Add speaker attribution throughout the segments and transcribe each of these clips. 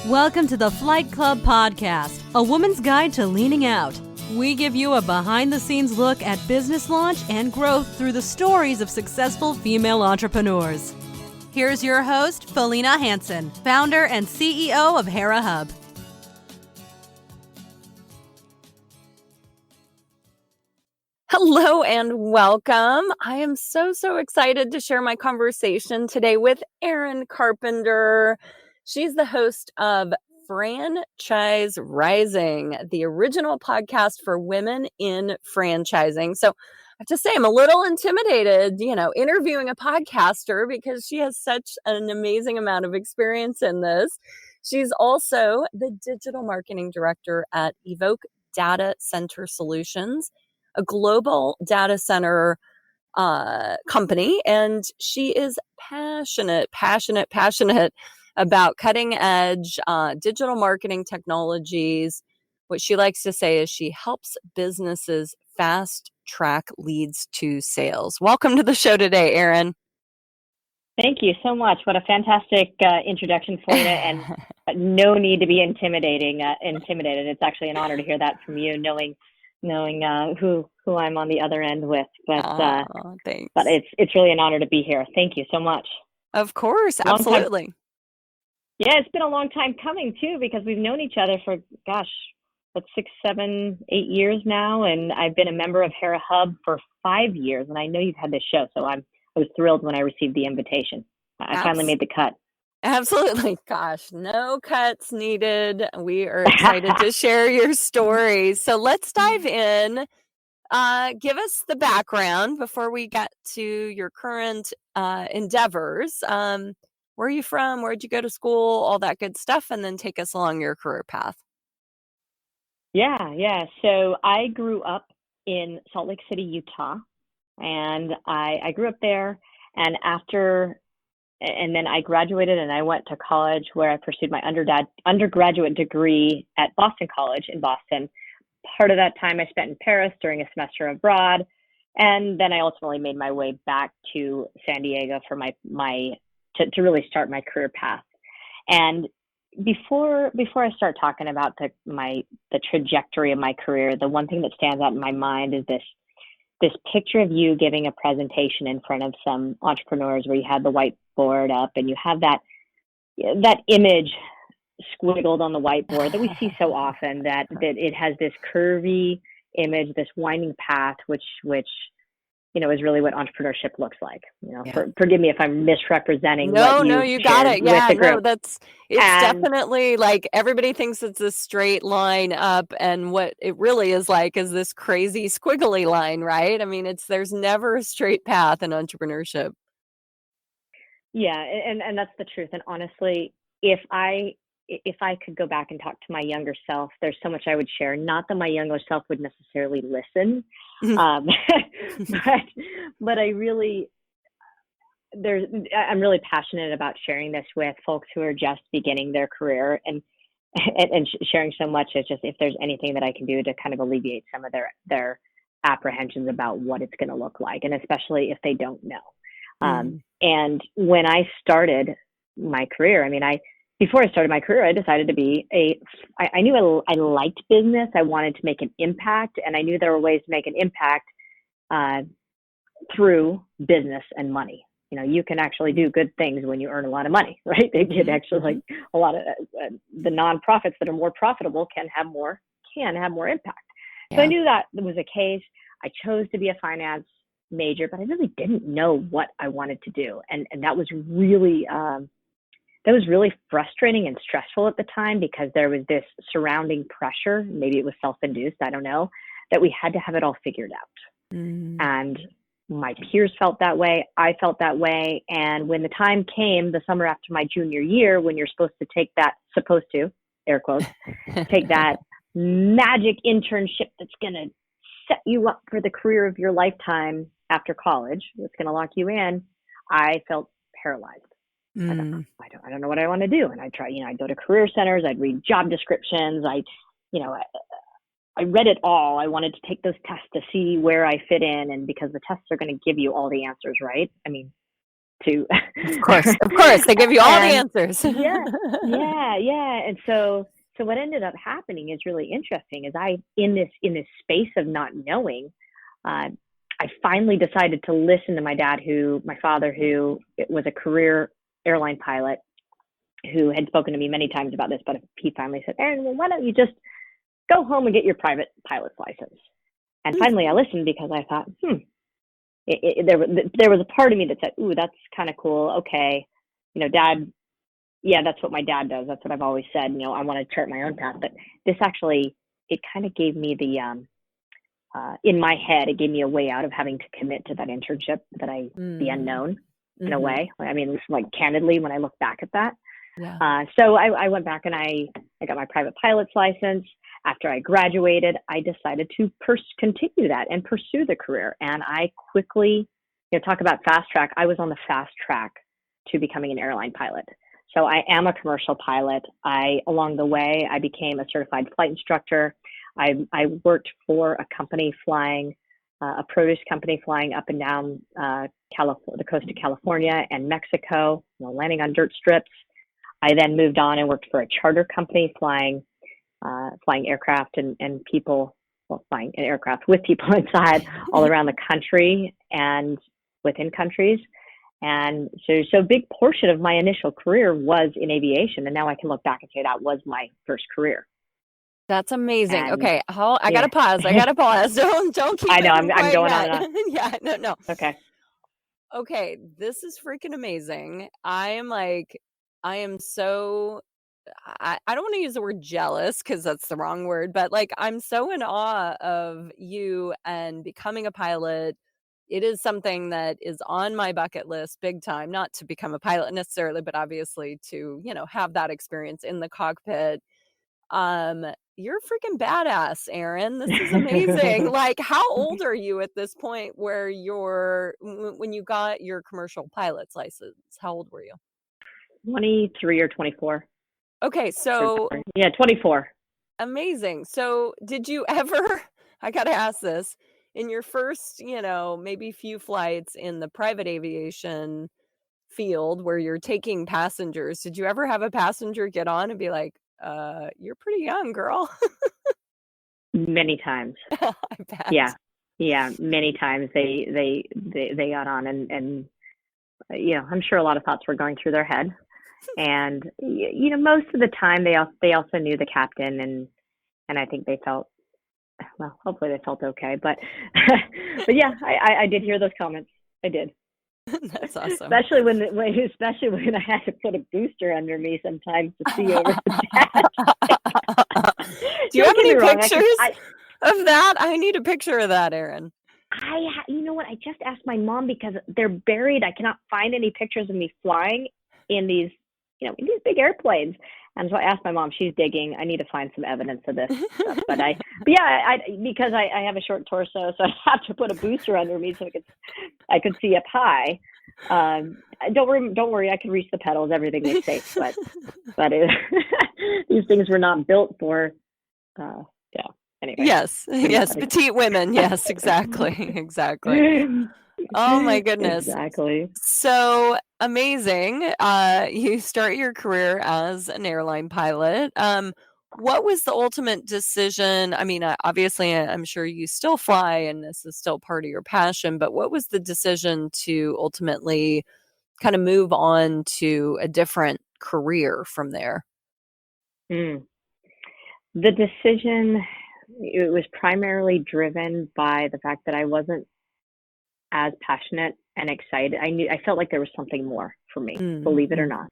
Speaker 1: Welcome to the Flight Club Podcast, a woman's guide to leaning out. We give you a behind-the-scenes look at business launch and growth through the stories of successful female entrepreneurs. Here's your host, Felina Hansen, founder and CEO of Hera Hub.
Speaker 2: Hello and welcome. I am so excited to share my conversation today with Erin Carpenter. She's the host of Franchise Rising, the original podcast for women in franchising. So I have to say, I'm a little intimidated, interviewing a podcaster because she has such an amazing amount of experience in this. She's also the digital marketing director at Evoque Data Center Solutions, a global data center company, and she is passionate about cutting edge digital marketing technologies. What she likes to say is she helps businesses fast track leads to sales. Welcome to the show today, Erin.
Speaker 3: Thank you so much. What a fantastic introduction, Felina, and no need to be intimidated. It's actually an honor to hear that from you, knowing who I'm on the other end with. But
Speaker 2: thanks.
Speaker 3: But it's really an honor to be here. Thank you so much.
Speaker 2: Of course, absolutely.
Speaker 3: Yeah, it's been a long time coming too, because we've known each other for 6, 7, 8 years now, and I've been a member of Hera Hub for 5 years, and I know you've had this show, so I was thrilled when I received the invitation. I finally made the cut.
Speaker 2: Absolutely. Gosh, no cuts needed. We are excited to share your stories. So let's dive in. Give us the background before we get to your current endeavors. Where are you from? Where'd you go to school? All that good stuff. And then take us along your career path.
Speaker 3: Yeah. So I grew up in Salt Lake City, Utah, and I grew up there. And then I graduated and I went to college, where I pursued my undergraduate degree at Boston College in Boston. Part of that time I spent in Paris during a semester abroad. And then I ultimately made my way back to San Diego for to really start my career path. And before I start talking about the trajectory of my career, the one thing that stands out in my mind is this picture of you giving a presentation in front of some entrepreneurs, where you had the whiteboard up and you have that image squiggled on the whiteboard that we see so often, that it has this curvy image, this winding path, which is really what entrepreneurship looks like. Forgive me if I'm misrepresenting.
Speaker 2: No, you got it. Yeah, no, it's definitely like everybody thinks it's a straight line up, and what it really is like is this crazy squiggly line, right? I mean, there's never a straight path in entrepreneurship.
Speaker 3: Yeah, and that's the truth. And honestly, if I could go back and talk to my younger self, there's so much I would share. Not that my younger self would necessarily listen, but I'm really passionate about sharing this with folks who are just beginning their career, and sharing so much as just if there's anything that I can do to kind of alleviate some of their apprehensions about what it's going to look like, and especially if they don't know. And when I started my career, before I started my career, I decided to be I knew I liked business. I wanted to make an impact, and I knew there were ways to make an impact through business and money. You can actually do good things when you earn a lot of money, right? They did actually, like a lot of the nonprofits that are more profitable can have more impact. Yeah. So I knew that was the case. I chose to be a finance major, but I really didn't know what I wanted to do, and that was really frustrating and stressful at the time, because there was this surrounding pressure. Maybe it was self-induced, I don't know, that we had to have it all figured out. And my peers felt that way. I felt that way. And when the time came, the summer after my junior year, when you're supposed to take that, air quotes, take that magic internship that's going to set you up for the career of your lifetime after college, that's going to lock you in, I felt paralyzed. I don't know what I want to do. And I'd go to career centers, I'd read job descriptions. I read it all. I wanted to take those tests to see where I fit in. And because the tests are going to give you all the answers, right? to.
Speaker 2: Of course, they give you all the answers.
Speaker 3: yeah. And so what ended up happening is really interesting. Is I in this space of not knowing, I finally decided to listen to my father, who was a career airline pilot, who had spoken to me many times about this, but he finally said, Erin, well, why don't you just go home and get your private pilot's license? And finally I listened, because I thought, there was a part of me that said, ooh, that's kind of cool. Okay. Dad, yeah, that's what my dad does. That's what I've always said. I want to chart my own path. But this actually, it kind of gave me the, in my head, it gave me a way out of having to commit to that internship, the unknown in a way. I mean, like, candidly, when I look back at that.
Speaker 2: Yeah.
Speaker 3: So I went back and I got my private pilot's license. After I graduated, I decided to continue that and pursue the career. And I quickly, talk about fast track. I was on the fast track to becoming an airline pilot. So I am a commercial pilot. Along the way, I became a certified flight instructor. I worked for a company flying, a produce company flying up and down the coast of California and Mexico, landing on dirt strips. I then moved on and worked for a charter company flying aircraft and people, flying an aircraft with people inside all around the country and within countries. And so a big portion of my initial career was in aviation. And now I can look back and say that was my first career.
Speaker 2: That's amazing.
Speaker 3: And,
Speaker 2: okay. I got to pause. Don't keep
Speaker 3: I know,
Speaker 2: it
Speaker 3: I'm going
Speaker 2: yet.
Speaker 3: on and on.
Speaker 2: Yeah, no.
Speaker 3: Okay.
Speaker 2: This is freaking amazing. I am so, I don't want to use the word jealous, because that's the wrong word, but like, I'm so in awe of you and becoming a pilot. It is something that is on my bucket list big time, not to become a pilot necessarily, but obviously to, have that experience in the cockpit. You're freaking badass, Erin. This is amazing. Like, how old are you at this point where when you got your commercial pilot's license? How old were you?
Speaker 3: 23 or 24.
Speaker 2: Okay, so
Speaker 3: yeah, 24.
Speaker 2: Amazing. So did you ever, I got to ask this, in your first, maybe few flights in the private aviation field where you're taking passengers, did you ever have a passenger get on and be like, you're pretty young, girl?
Speaker 3: Many times.
Speaker 2: I bet.
Speaker 3: Yeah, many times they got on, and I'm sure a lot of thoughts were going through their head. And most of the time they also knew the captain, and I think they felt, well, hopefully they felt okay. But but yeah, I did hear those comments. I did.
Speaker 2: That's awesome.
Speaker 3: Especially when I had to put a booster under me sometimes to see over the dash.
Speaker 2: Do you have any pictures of that? I need a picture of that, Erin.
Speaker 3: You know what? I just asked my mom, because they're buried. I cannot find any pictures of me flying in these big airplanes. And so I asked my mom. She's digging. I need to find some evidence of this stuff. Because I have a short torso, so I have to put a booster under me so I could see up high. Don't worry. I can reach the pedals. Everything is safe. But these things were not built for. Anyway.
Speaker 2: Yes, petite women. Yes, exactly. Oh my goodness.
Speaker 3: Exactly.
Speaker 2: So amazing. You start your career as an airline pilot. What was the ultimate decision? I mean, obviously, I'm sure you still fly and this is still part of your passion, but what was the decision to ultimately kind of move on to a different career from there?
Speaker 3: The decision, it was primarily driven by the fact that I wasn't as passionate and excited. I felt like there was something more for me, believe it or not.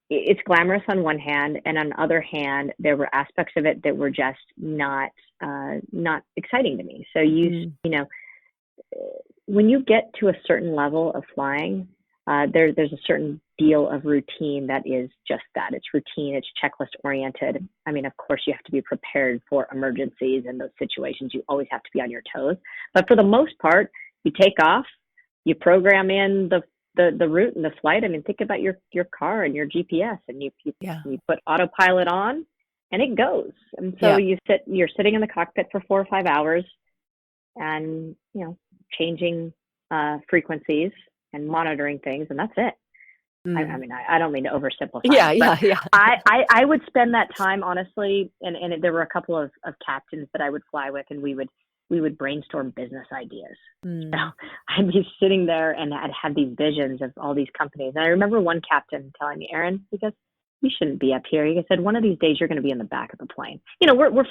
Speaker 3: It's glamorous on one hand, and on the other hand, there were aspects of it that were just not exciting to me. So when you get to a certain level of flying, there's a certain deal of routine that is just that. It's routine. It's checklist oriented. I mean, of course, you have to be prepared for emergencies and those situations. You always have to be on your toes. But for the most part, you take off, you program in the route and the flight. I mean, think about your car and your GPS, and you put autopilot on, and it goes. And so you're sitting in the cockpit for 4 or 5 hours, and, changing frequencies and monitoring things, and that's it. I mean, I don't mean to oversimplify.
Speaker 2: Yeah,
Speaker 3: it, but
Speaker 2: yeah.
Speaker 3: I would spend that time, honestly, and there were a couple of captains that I would fly with, and we would brainstorm business ideas. So I'd be sitting there and I'd have these visions of all these companies. And I remember one captain telling me, Erin, because you shouldn't be up here. He said, one of these days you're going to be in the back of the plane. We're but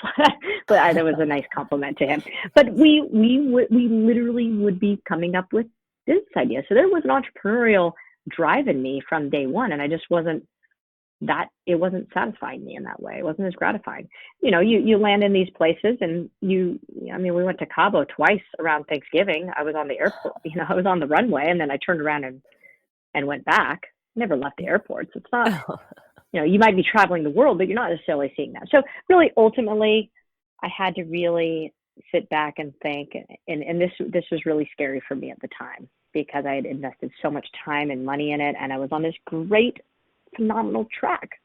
Speaker 3: that was a nice compliment to him. But we literally would be coming up with business ideas. So there was an entrepreneurial drive in me from day one, and I just it wasn't satisfying me in that way. It wasn't as gratifying. You land in these places, and we went to Cabo twice around Thanksgiving. I was on the airport, I was on the runway, and then I turned around and went back. Never left the airports. It's not, you might be traveling the world, but you're not necessarily seeing that. So really, ultimately, I had to really sit back and think, and this was really scary for me at the time, because I had invested so much time and money in it, and I was on this great, phenomenal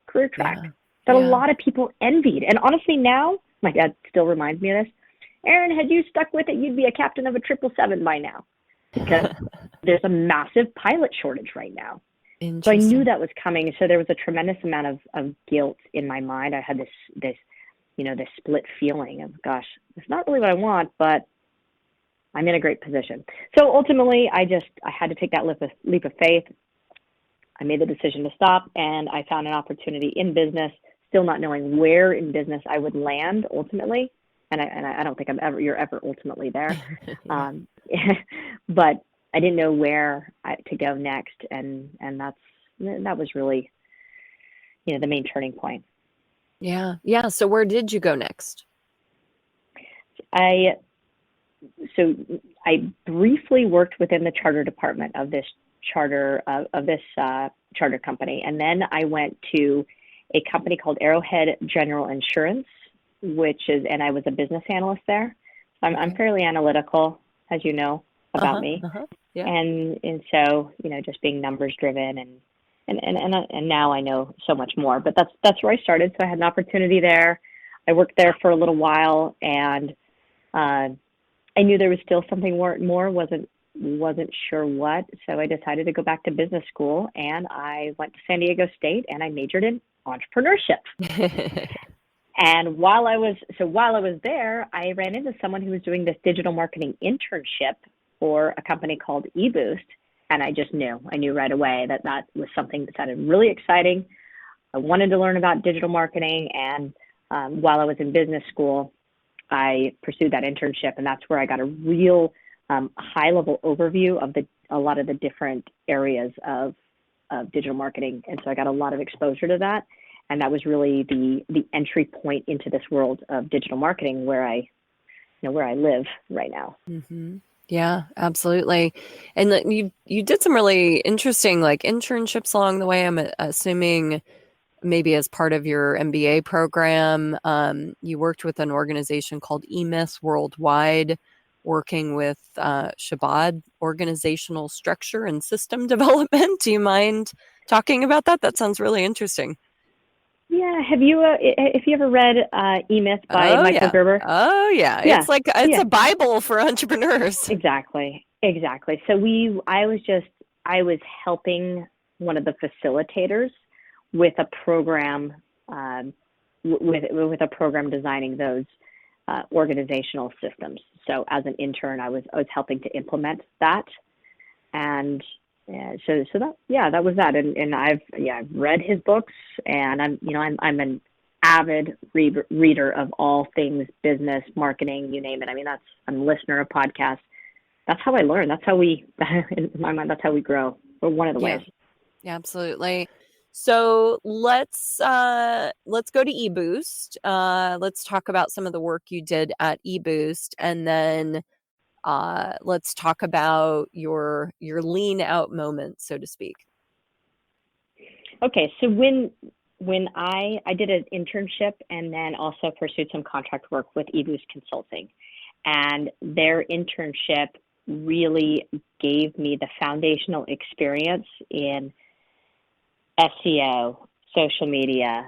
Speaker 3: career track that a lot of people envied. And honestly, now, my dad still reminds me of this. Erin, had you stuck with it, you'd be a captain of a 777 by now, because there's a massive pilot shortage right now. So I knew that was coming. So there was a tremendous amount of guilt in my mind. I had this split feeling of, gosh, it's not really what I want, but I'm in a great position. So ultimately, I had to take that leap of faith. I made the decision to stop, and I found an opportunity in business, still not knowing where in business I would land ultimately. And I don't think you're ever ultimately there. But I didn't know where to go next. And that was really, the main turning point.
Speaker 2: Yeah. Yeah. So where did you go next?
Speaker 3: I briefly worked within the charter department of this charter company, and then I went to a company called Arrowhead General Insurance, and I was a business analyst there. I'm fairly analytical, as you know about me,
Speaker 2: Yeah.
Speaker 3: and so just being numbers driven, and now I know so much more. But that's where I started. So I had an opportunity there. I worked there for a little while, and I knew there was still something more. Wasn't sure what, so I decided to go back to business school, and I went to San Diego State, and I majored in entrepreneurship. And while I was there, I ran into someone who was doing this digital marketing internship for a company called eBoost, and I knew right away that was something that sounded really exciting. I wanted to learn about digital marketing, and while I was in business school, I pursued that internship, and that's where I got a real high-level overview of a lot of the different areas of digital marketing, and so I got a lot of exposure to that, and that was really the entry point into this world of digital marketing, where I live right now.
Speaker 2: Mm-hmm. Yeah, absolutely. And you did some really interesting internships along the way. I'm assuming maybe as part of your MBA program, you worked with an organization called Emeth worldwide, working with Shabbat organizational structure and system development. Do you mind talking about that? That sounds really interesting.
Speaker 3: Yeah. Have you, if you ever read Emeth by Michael Gerber?
Speaker 2: Oh yeah. It's it's a Bible for entrepreneurs.
Speaker 3: Exactly. So I was helping one of the facilitators with a program, with a program designing those organizational systems. So as an intern, I was helping to implement that, and so that was that. And I've read his books, and I'm an avid reader of all things business, marketing, you name it. I mean, I'm a listener of podcasts. That's how I learn. That's how in my mind, that's how we grow. Or one of the ways.
Speaker 2: Yeah, absolutely. So let's go to eBoost. Let's talk about some of the work you did at eBoost, and then let's talk about your lean out moment, so to speak.
Speaker 3: Okay, so when I did an internship, and then also pursued some contract work with eBoost Consulting, and their internship really gave me the foundational experience in SEO, social media,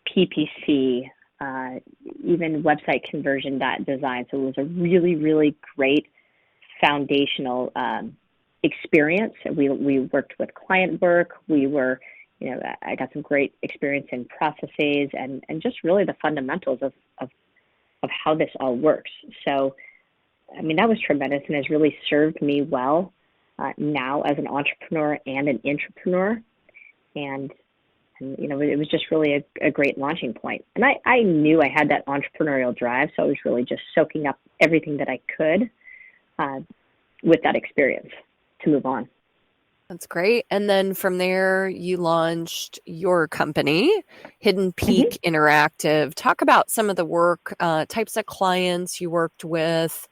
Speaker 3: PPC, even website conversion.design. So it was a really, really great foundational experience. We worked with client work. I got some great experience in processes and just really the fundamentals of how this all works. So, I mean, that was tremendous and has really served me well now as an entrepreneur and an intrapreneur. And it was just really a great launching point. And I knew I had that entrepreneurial drive, so I was really just soaking up everything that I could with that experience to move on.
Speaker 2: That's great. And then from there, you launched your company, Hidden Peak Interactive. Talk about some of the work, types of clients you worked with,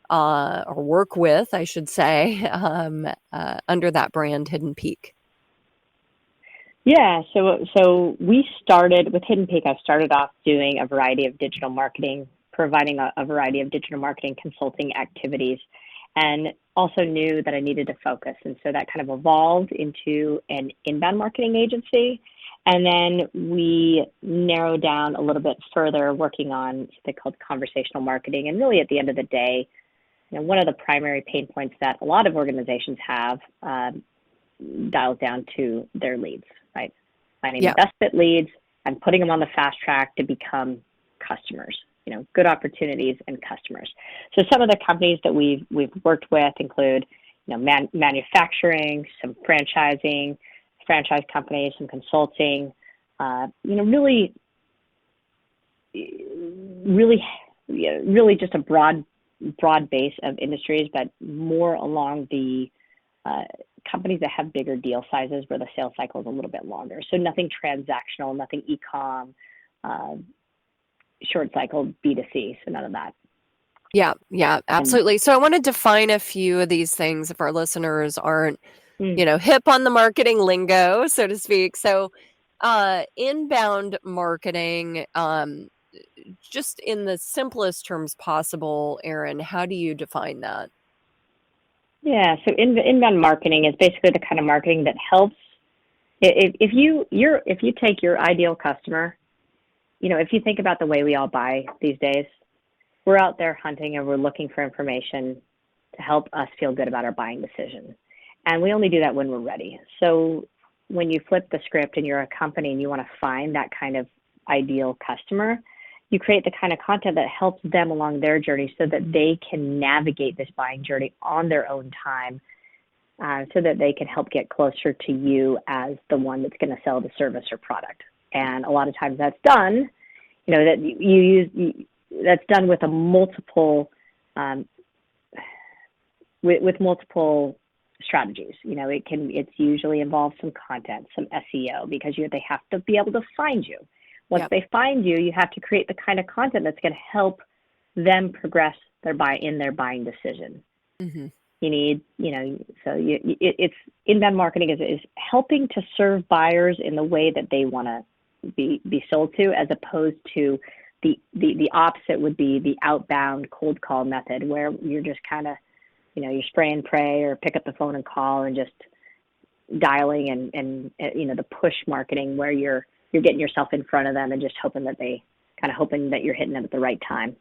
Speaker 2: or work with, I should say, under that brand, Hidden Peak.
Speaker 3: Yeah, so we started with Hidden Peak. I started off doing a variety of digital marketing, providing a variety of digital marketing consulting activities, and also knew that I needed to focus. And so that kind of evolved into an inbound marketing agency. And then we narrowed down a little bit further, working on something called conversational marketing. And really at the end of the day, one of the primary pain points that a lot of organizations have dials down to their leads, right? Finding the best fit leads and putting them on the fast track to become customers, good opportunities and customers. So some of the companies that we've worked with include, manufacturing, some franchising, franchise companies, some consulting, really just a broad base of industries, but more along the companies that have bigger deal sizes where the sales cycle is a little bit longer. So nothing transactional, nothing e-com, short cycle B2C, so none of that.
Speaker 2: Yeah, absolutely. So I want to define a few of these things if our listeners aren't, hip on the marketing lingo, so to speak. So inbound marketing, just in the simplest terms possible, Erin, how do you define that?
Speaker 3: Yeah, so inbound marketing is basically the kind of marketing that helps. If you take your ideal customer, if you think about the way we all buy these days, we're out there hunting and we're looking for information to help us feel good about our buying decision. And we only do that when we're ready. So when you flip the script and you're a company and you want to find that kind of ideal customer, you create the kind of content that helps them along their journey so that they can navigate this buying journey on their own time, so that they can help get closer to you as the one that's going to sell the service or product. And a lot of times that's done, that's done with a multiple, with multiple strategies. It's usually involves some content, some SEO, because they have to be able to find you. Once they find you, you have to create the kind of content that's going to help them progress their buying decision. Mm-hmm. You need, it's inbound marketing is helping to serve buyers in the way that they want to be sold to, as opposed to the opposite would be the outbound cold call method, where you're just kind of, you spray and pray or pick up the phone and call and just dialing and the push marketing where you're getting yourself in front of them and just hoping that you're hitting them at the right time.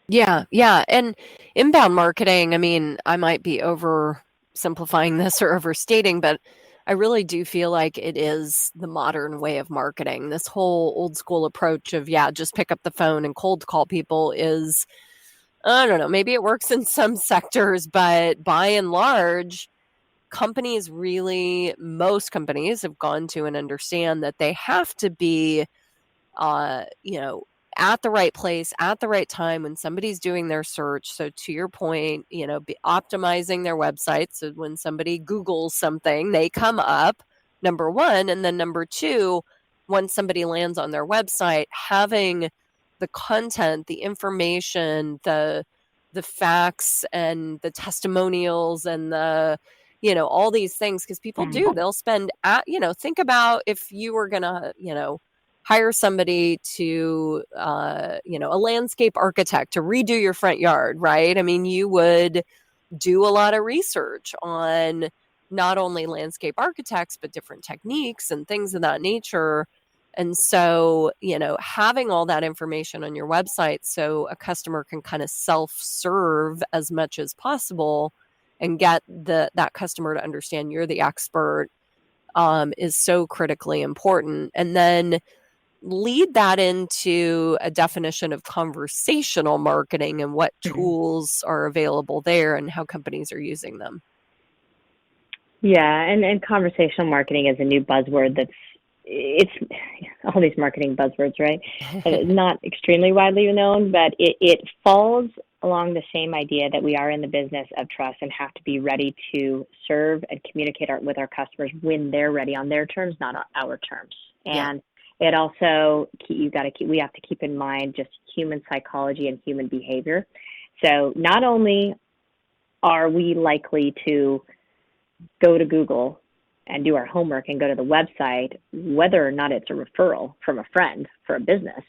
Speaker 2: Yeah. And inbound marketing, I mean, I might be oversimplifying this or overstating, but I really do feel like it is the modern way of marketing. This whole old school approach of, just pick up the phone and cold call people is, I don't know, maybe it works in some sectors, but by and large, most companies have gone to and understand that they have to be, at the right place at the right time when somebody's doing their search. So to your point, be optimizing their website. So when somebody Googles something, they come up, number one. And then number two, once somebody lands on their website, having the content, the information, the facts and the testimonials and the, all these things, because people they'll spend think about if you were going to, hire somebody to, a landscape architect to redo your front yard, right? I mean, you would do a lot of research on not only landscape architects, but different techniques and things of that nature. And so, having all that information on your website so a customer can kind of self-serve as much as possible and get that customer to understand you're the expert is so critically important. And then lead that into a definition of conversational marketing and what tools are available there and how companies are using them.
Speaker 3: Yeah, and conversational marketing is a new buzzword it's all these marketing buzzwords, right? And it's not extremely widely known, but it falls along the same idea that we are in the business of trust and have to be ready to serve and communicate with our customers when they're ready on their terms, not on our terms. And it also, we have to keep in mind just human psychology and human behavior. So not only are we likely to go to Google and do our homework and go to the website, whether or not it's a referral from a friend for a business,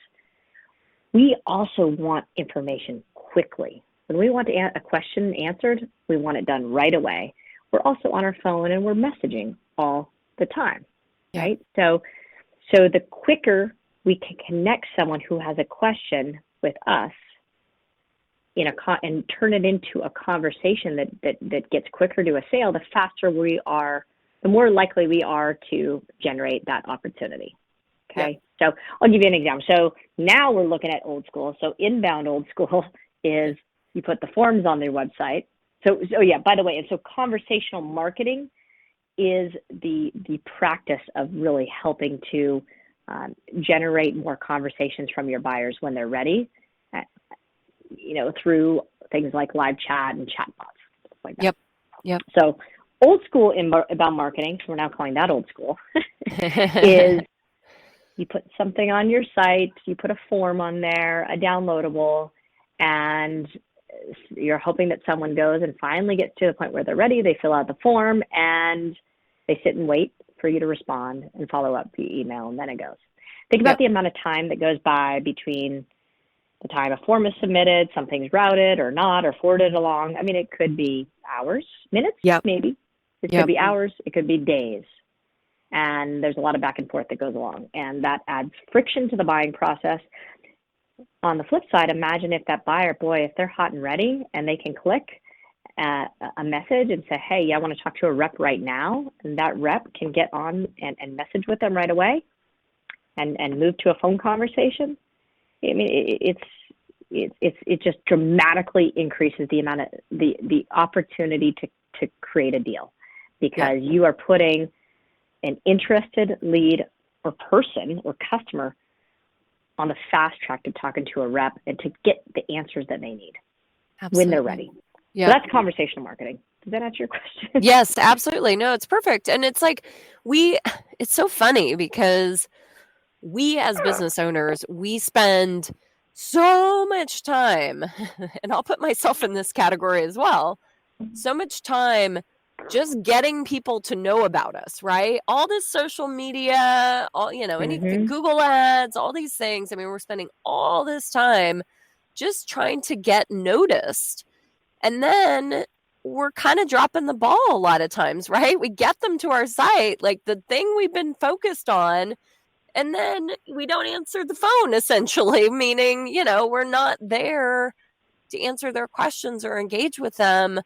Speaker 3: we also want information quickly. When we want a question answered, we want it done right away. We're also on our phone and we're messaging all the time, right? So the quicker we can connect someone who has a question with us and turn it into a conversation that gets quicker to a sale, the faster we are, the more likely we are to generate that opportunity. Okay. So I'll give you an example. So now we're looking at old school. So inbound old school is you put the forms on their website. So yeah, by the way, and so conversational marketing is the practice of really helping to generate more conversations from your buyers when they're ready, through things like live chat and chatbots, stuff like that.
Speaker 2: Yep.
Speaker 3: So old school inbound marketing, so we're now calling that old school, is you put something on your site, you put a form on there, a downloadable, and you're hoping that someone goes and finally gets to the point where they're ready, they fill out the form, and they sit and wait for you to respond and follow up via email, and then it goes. Think about the amount of time that goes by between the time a form is submitted, something's routed or not, or forwarded along. I mean, it could be hours, minutes, maybe. It could be hours, it could be days. And there's a lot of back and forth that goes along, and that adds friction to the buying process. On the flip side, imagine if that buyer, if they're hot and ready and they can click a message and say, hey, I want to talk to a rep right now, and that rep can get on and message with them right away and move to a phone conversation. I mean, it just dramatically increases the amount of the opportunity to create a deal, because you are putting an interested lead or person or customer on the fast track to talking to a rep and to get the answers that they need when they're ready. So that's conversational marketing. Does that answer your question?
Speaker 2: Yes, absolutely. No, it's perfect. And it's like it's so funny because we as business owners, we spend so much time, and I'll put myself in this category as well, so much time just getting people to know about us, right? All this social media, anything, Google ads, all these things. I mean, we're spending all this time just trying to get noticed. And then we're kind of dropping the ball a lot of times, right? We get them to our site, like the thing we've been focused on, and then we don't answer the phone, essentially, meaning, we're not there to answer their questions or engage with them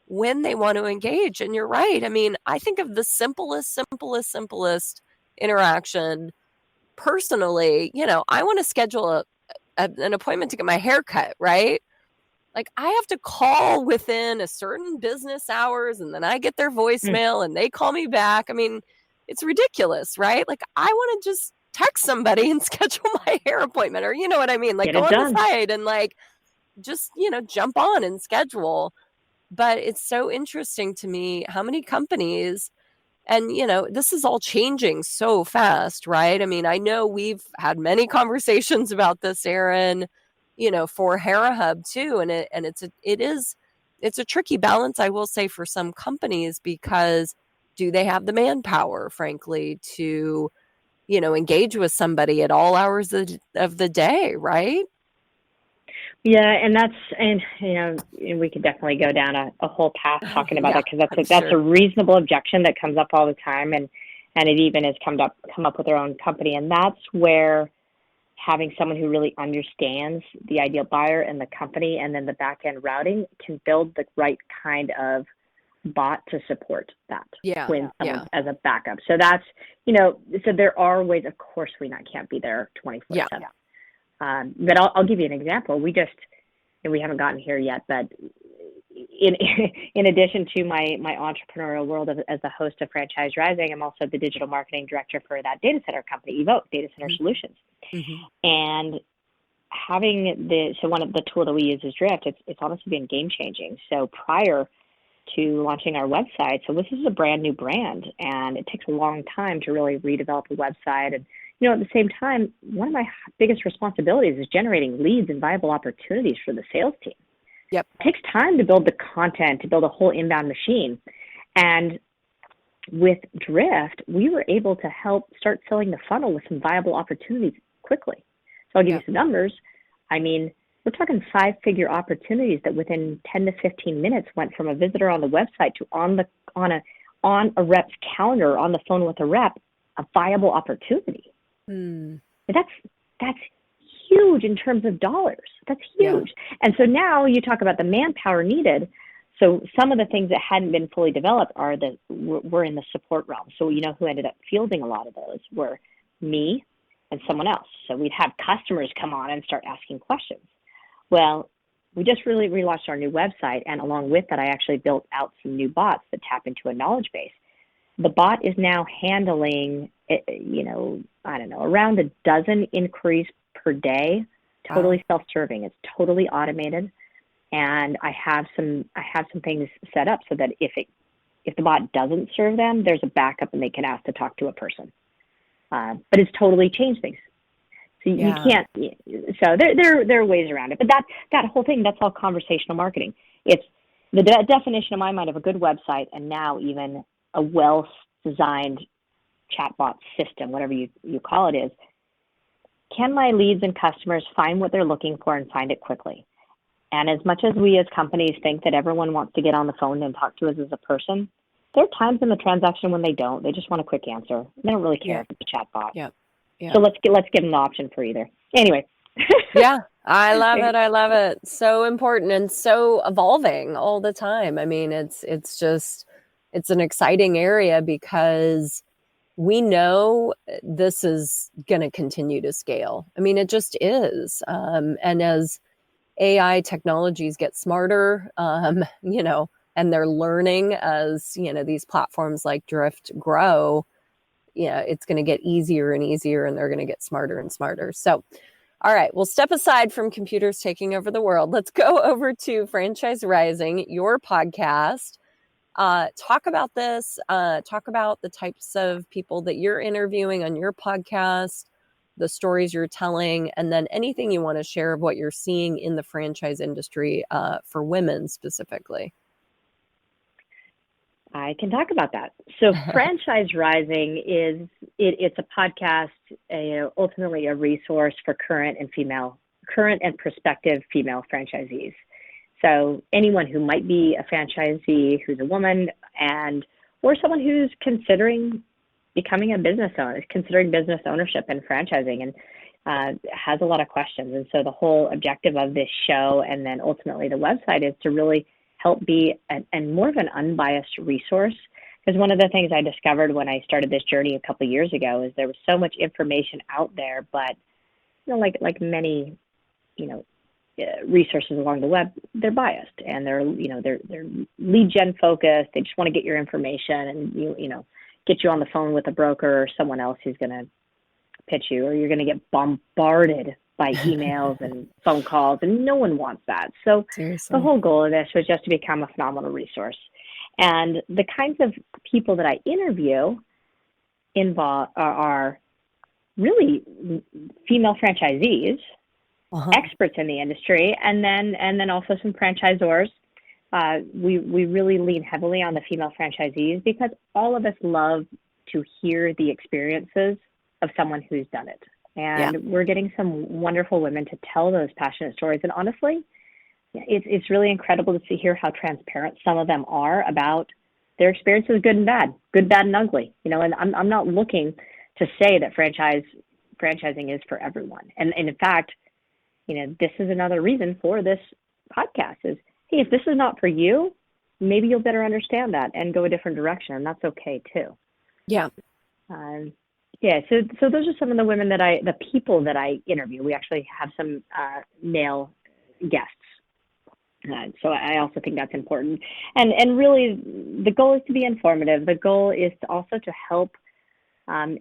Speaker 2: when they want to engage. And you're right. I mean, I think of the simplest interaction personally. I want to schedule an appointment to get my hair cut, right? Like, I have to call within a certain business hours, and then I get their voicemail and they call me back. I mean, it's ridiculous, right? Like, I want to just text somebody and schedule my hair appointment, or you know what I mean? Like, go on the site and just, jump on and schedule. But it's so interesting to me how many companies, and, this is all changing so fast, right? I mean, I know we've had many conversations about this, Erin, for Hera Hub too. And it's a tricky balance, I will say, for some companies, because do they have the manpower, frankly, to, engage with somebody at all hours of the day, right?
Speaker 3: Yeah, and we could definitely go down a whole path talking about that, because that's a reasonable objection that comes up all the time, and and it even has come up with their own company. And that's where having someone who really understands the ideal buyer and the company and then the back end routing can build the right kind of bot to support that as a backup. So that's, so there are ways, of course, we can't be there 24/7. But I'll give you an example. We haven't gotten here yet, but in addition to my entrepreneurial world as the host of Franchise Rising, I'm also the digital marketing director for that data center company, Evoque Data Center Solutions. And so one of the tool that we use is Drift. It's honestly been game changing. So prior to launching our website, so this is a brand new brand, and it takes a long time to really redevelop a website. And at the same time, one of my biggest responsibilities is generating leads and viable opportunities for the sales team. It takes time to build the content, to build a whole inbound machine. And with Drift, we were able to help start filling the funnel with some viable opportunities quickly. So I'll give you some numbers. I mean, we're talking 5-figure opportunities that within 10 to 15 minutes went from a visitor on the website to on a rep's calendar, on the phone with a rep, a viable opportunity. That's huge in terms of dollars. That's huge. And so now you talk about the manpower needed. So some of the things that hadn't been fully developed were in the support realm. So who ended up fielding a lot of those were me and someone else. So we'd have customers come on and start asking questions. Well, we just really relaunched our new website, and along with that, I actually built out some new bots that tap into a knowledge base. The bot is now handling, around a dozen inquiries per day, totally self-serving. It's totally automated, and I have some things set up so that if the bot doesn't serve them, there's a backup and they can ask to talk to a person. But it's totally changed things. So you can't. So there are ways around it. But that whole thing, that's all conversational marketing. It's the definition in my mind of a good website, and now even a well-designed chatbot system, whatever you call it, is, can my leads and customers find what they're looking for and find it quickly? And as much as we as companies think that everyone wants to get on the phone and talk to us as a person, there are times in the transaction when they don't. They just want a quick answer. They don't really care if it's a chatbot. So let's give them the option for either. Anyway.
Speaker 2: I love it. I love it. So important and so evolving all the time. I mean, it's an exciting area because we know this is going to continue to scale. I mean, it just is. And as AI technologies get smarter, and they're learning as, these platforms like Drift grow, it's going to get easier and easier, and they're going to get smarter and smarter. So, all right, we'll step aside from computers taking over the world. Let's go over to Franchise Rising, your podcast. Talk about this. Talk about the types of people that you're interviewing on your podcast, the stories you're telling, and then anything you want to share of what you're seeing in the franchise industry for women specifically.
Speaker 3: I can talk about that. So Franchise Rising it's a podcast, ultimately a resource for current and prospective female franchisees. So anyone who might be a franchisee who's a woman or someone who's considering becoming a business owner, considering business ownership and franchising, and has a lot of questions. And so the whole objective of this show and then ultimately the website is to really help be and more of an unbiased resource. Because one of the things I discovered when I started this journey a couple of years ago is there was so much information out there, but like many resources along the web, they're biased and they're lead gen focused. They just want to get your information and get you on the phone with a broker or someone else who's going to pitch you, or you're going to get bombarded by emails and phone calls, and no one wants that. So
Speaker 2: Seriously.
Speaker 3: The whole goal of this was just to become a phenomenal resource. And the kinds of people that I interview are really female franchisees, experts in the industry, and then also some franchisors. We really lean heavily on the female franchisees because all of us love to hear the experiences of someone who's done it. And we're getting some wonderful women to tell those passionate stories. And honestly, it's really incredible to hear how transparent some of them are about their experience is good, bad, and ugly. And I'm not looking to say that franchising is for everyone. And in fact, this is another reason for this podcast is, hey, if this is not for you, maybe you'll better understand that and go a different direction, and that's okay too.
Speaker 2: Yeah.
Speaker 3: So those are some of the women the people that I interview. We actually have some male guests. So I also think that's important. And really, the goal is to be informative. The goal is also to help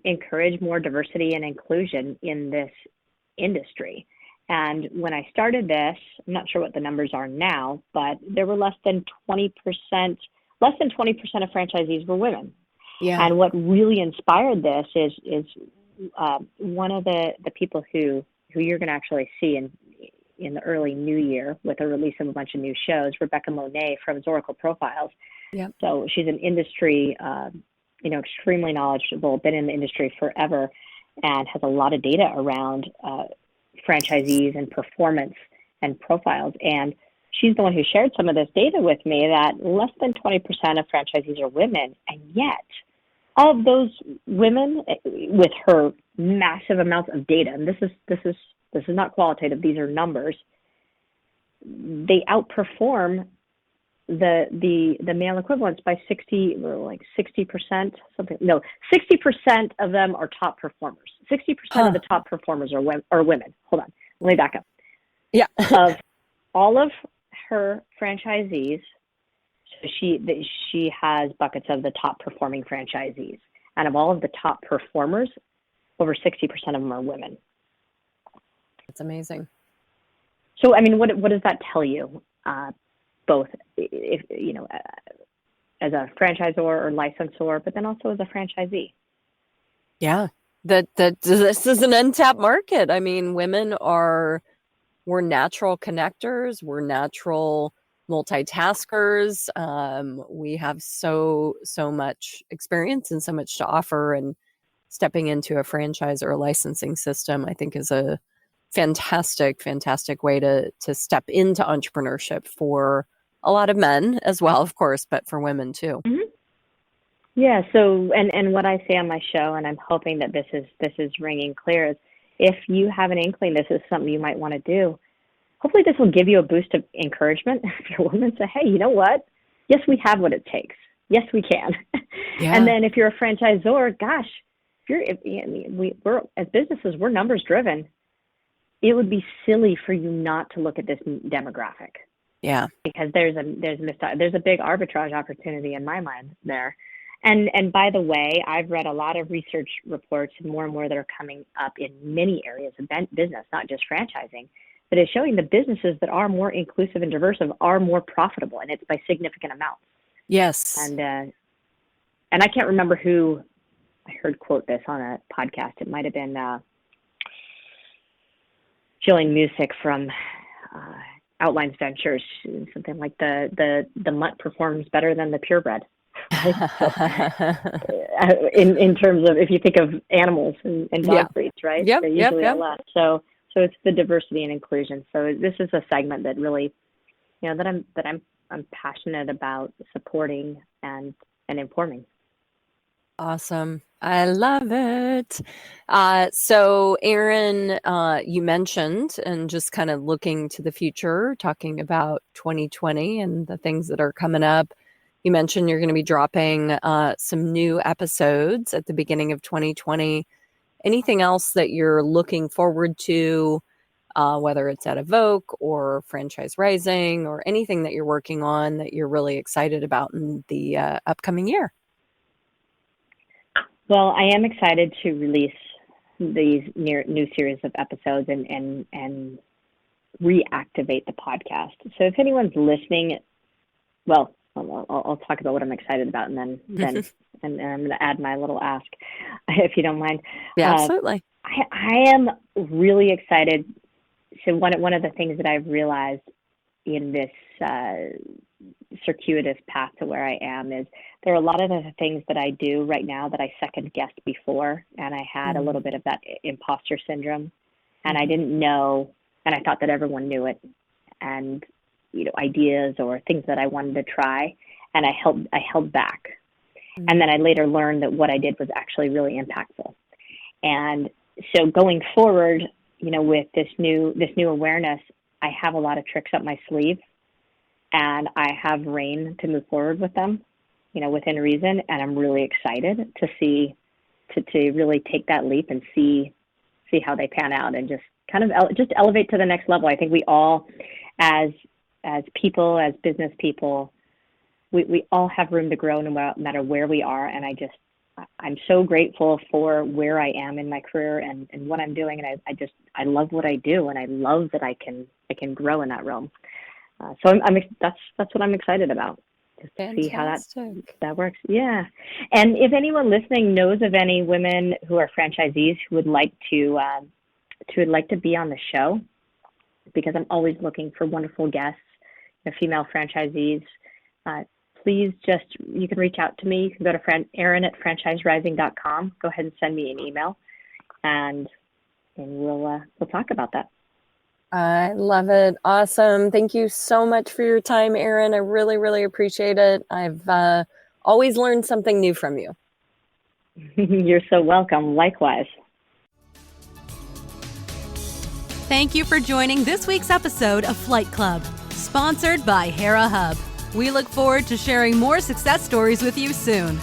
Speaker 3: encourage more diversity and inclusion in this industry. And when I started this, I'm not sure what the numbers are now, but there were less than 20% of franchisees were women.
Speaker 2: Yeah.
Speaker 3: And what really inspired this is one of the people who you're going to actually see in the early new year with the release of a bunch of new shows, Rebecca Monet from Zoracle Profiles.
Speaker 2: Yeah.
Speaker 3: So she's an industry, extremely knowledgeable, been in the industry forever, and has a lot of data around franchisees and performance and profiles. And she's the one who shared some of this data with me that less than 20% of franchisees are women. And yet, of those women, with her massive amounts of data, and this is not qualitative, these are numbers, they outperform the male equivalents by 60%, something. No, 60% of them are top performers. 60% of the top performers are women. Hold on, let me back up.
Speaker 2: Yeah.
Speaker 3: Of all of her franchisees, so she has buckets of the top performing franchisees, and of all of the top performers, over 60% of them are women.
Speaker 2: That's amazing.
Speaker 3: So, I mean, what does that tell you? Both, if as a franchisor or licensor, but then also as a franchisee.
Speaker 2: Yeah, that this is an untapped market. I mean, we're natural connectors. We're natural multitaskers. We have so much experience and so much to offer, and stepping into a franchise or a licensing system, I think, is a fantastic way to step into entrepreneurship for a lot of men as well, of course, but for women too.
Speaker 3: Mm-hmm. Yeah. So, and what I say on my show, and I'm hoping that this is ringing clear, is if you have an inkling this is something you might want to do, hopefully this will give you a boost of encouragement. If you're a woman, say, hey, you know what? Yes, we have what it takes. Yes, we can.
Speaker 2: Yeah.
Speaker 3: And then if you're a franchisor, gosh, we're as businesses, we're numbers driven. It would be silly for you not to look at this demographic.
Speaker 2: Yeah.
Speaker 3: Because there's a big arbitrage opportunity in my mind there. And by the way, I've read a lot of research reports, and more that are coming up in many areas of business, not just franchising, that is showing the businesses that are more inclusive and diverse are more profitable, and it's by significant amounts.
Speaker 2: Yes.
Speaker 3: And I can't remember who I heard quote this on a podcast. It might have been Jillian Music from Outlines Ventures, something like the mutt performs better than the purebred. in terms of, if you think of animals and dog breeds, right?
Speaker 2: Yep,
Speaker 3: They're usually
Speaker 2: yep.
Speaker 3: less. So it's the diversity and inclusion. So this is a segment that really, that I'm passionate about supporting and informing.
Speaker 2: Awesome. I love it. So Erin, you mentioned, and just kind of looking to the future, talking about 2020 and the things that are coming up. You mentioned you're going to be dropping some new episodes at the beginning of 2020. Anything else that you're looking forward to, whether it's at Evoque or Franchise Rising, or anything that you're working on that you're really excited about in the upcoming year?
Speaker 3: Well, I am excited to release these new series of episodes and reactivate the podcast. So if anyone's listening, well, I'll talk about what I'm excited about, and then and I'm going to add my little ask, if you don't mind.
Speaker 2: Yeah, absolutely.
Speaker 3: I am really excited. So one of the things that I've realized in this circuitous path to where I am is there are a lot of the things that I do right now that I second guessed before, and I had a little bit of that imposter syndrome, and I didn't know, and I thought that everyone knew it, and ideas or things that I wanted to try, and I held back. And then I later learned that what I did was actually really impactful. And so going forward, with this new awareness, I have a lot of tricks up my sleeve, and I have rein to move forward with them, within reason. And I'm really excited to really take that leap and see how they pan out, and just kind of just elevate to the next level. I think we all, as people, as business people, we all have room to grow no matter where we are. And I'm so grateful for where I am in my career and what I'm doing. And I love what I do, and I love that I can grow in that realm. So that's what I'm excited about. Just to see how that works. Yeah. And if anyone listening knows of any women who are franchisees who would like to be on the show, because I'm always looking for wonderful guests, female franchisees, please you can reach out to me. You can go to Erin@franchiserising.com. Go ahead and send me an email, and we'll talk about that.
Speaker 2: I love it. Awesome. Thank you so much for your time, Erin. I really, really appreciate it. I've always learned something new from you.
Speaker 3: You're so welcome. Likewise.
Speaker 1: Thank you for joining this week's episode of Flight Club, sponsored by Hera Hub. We look forward to sharing more success stories with you soon.